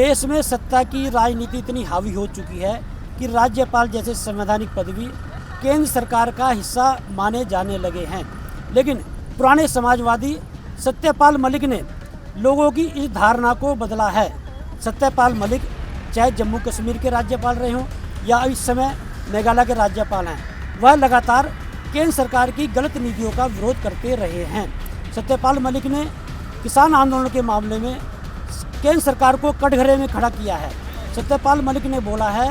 देश में सत्ता की राजनीति इतनी हावी हो चुकी है कि राज्यपाल जैसे संवैधानिक पदवी केंद्र सरकार का हिस्सा माने जाने लगे हैं। लेकिन पुराने समाजवादी सत्यपाल मलिक ने लोगों की इस धारणा को बदला है। सत्यपाल मलिक चाहे जम्मू कश्मीर के राज्यपाल रहे हों या इस समय मेघालय के राज्यपाल हैं, वह लगातार केंद्र सरकार की गलत नीतियों का विरोध करते रहे हैं। सत्यपाल मलिक ने किसान आंदोलन के मामले में केंद्र सरकार को कटघरे में खड़ा किया है। सत्यपाल मलिक ने बोला है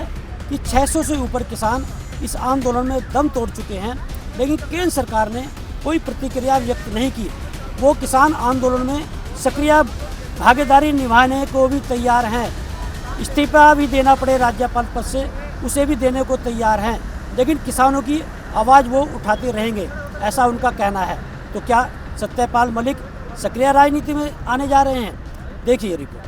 कि 600 से ऊपर किसान इस आंदोलन में दम तोड़ चुके हैं, लेकिन केंद्र सरकार ने कोई प्रतिक्रिया व्यक्त नहीं की। वो किसान आंदोलन में सक्रिय भागीदारी निभाने को भी तैयार हैं। इस्तीफा भी देना पड़े राज्यपाल पद से, उसे भी देने को तैयार हैं, लेकिन किसानों की आवाज़ वो उठाते रहेंगे, ऐसा उनका कहना है। तो क्या सत्यपाल मलिक सक्रिय राजनीति में आने जा रहे हैं? देखिए रिपोर्ट।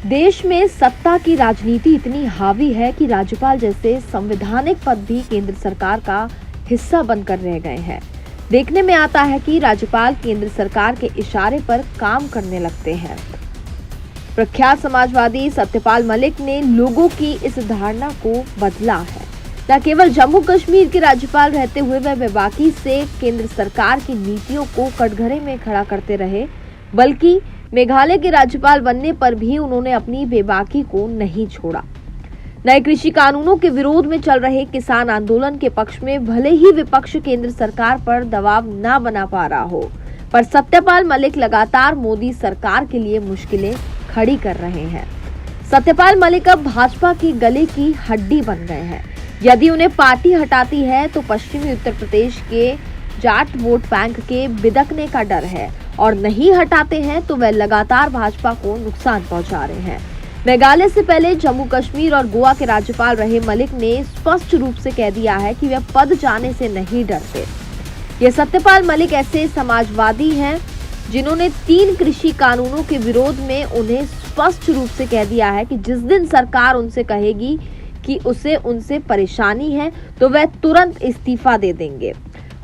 देश में सत्ता की राजनीति इतनी हावी है कि राज्यपाल जैसे संवैधानिक पद भी केंद्र सरकार का हिस्सा बनकर रह गए हैं। देखने में आता है कि राज्यपाल केंद्र सरकार के इशारे पर काम करने लगते हैं। प्रख्यात समाजवादी सत्यपाल मलिक ने लोगों की इस धारणा को बदला है। न केवल जम्मू कश्मीर के राज्यपाल रहते हुए वह बेबाकी से केंद्र सरकार की नीतियों को कटघरे में खड़ा करते रहे, बल्कि मेघालय के राज्यपाल बनने पर भी उन्होंने अपनी बेबाकी को नहीं छोड़ा। नए कृषि कानूनों के विरोध में चल रहे किसान आंदोलन के पक्ष में भले ही विपक्ष केंद्र सरकार पर दबाव न बना पा रहा हो, पर सत्यपाल मलिक लगातार मोदी सरकार के लिए मुश्किलें खड़ी कर रहे हैं। सत्यपाल मलिक अब भाजपा की गले की हड्डी बन गए हैं। यदि उन्हें पार्टी हटाती है तो पश्चिमी उत्तर प्रदेश के जाट वोट बैंक के बिदकने का डर है, और नहीं हटाते हैं तो वह लगातार भाजपा को नुकसान पहुंचा रहे हैं। मेघालय से पहले जम्मू कश्मीर और गोवा के राज्यपाल रहे मलिक ने स्पष्ट रूप से कह दिया है कि वे पद जाने से नहीं डरते। ये सत्यपाल मलिक ऐसे समाजवादी हैं जिन्होंने 3 कृषि कानूनों के विरोध में उन्हें स्पष्ट रूप से कह दिया है कि जिस दिन सरकार उनसे कहेगी कि उसे उनसे परेशानी है तो वह तुरंत इस्तीफा दे देंगे।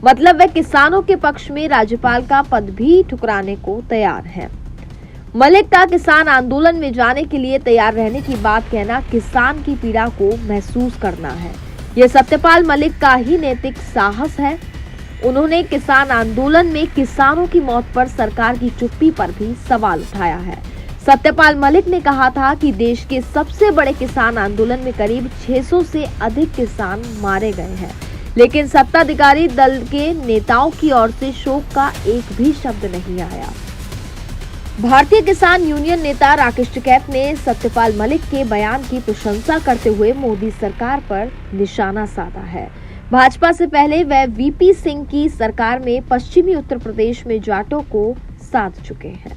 मतलब वह किसानों के पक्ष में राज्यपाल का पद भी ठुकराने को तैयार है। मलिक का किसान आंदोलन में जाने के लिए तैयार रहने की बात कहना किसान की पीड़ा को महसूस करना है। यह सत्यपाल मलिक का ही नैतिक साहस है। उन्होंने किसान आंदोलन में किसानों की मौत पर सरकार की चुप्पी पर भी सवाल उठाया है। सत्यपाल मलिक ने कहा था कि देश के सबसे बड़े किसान आंदोलन में करीब 600 से अधिक किसान मारे गए हैं, लेकिन सत्ताधारी दल के नेताओं की ओर से शोक का एक भी शब्द नहीं आया। भारतीय किसान यूनियन नेता राकेश टिकैत ने सत्यपाल मलिक के बयान की प्रशंसा करते हुए मोदी सरकार पर निशाना साधा है। भाजपा से पहले वह वीपी सिंह की सरकार में पश्चिमी उत्तर प्रदेश में जाटों को साध चुके हैं।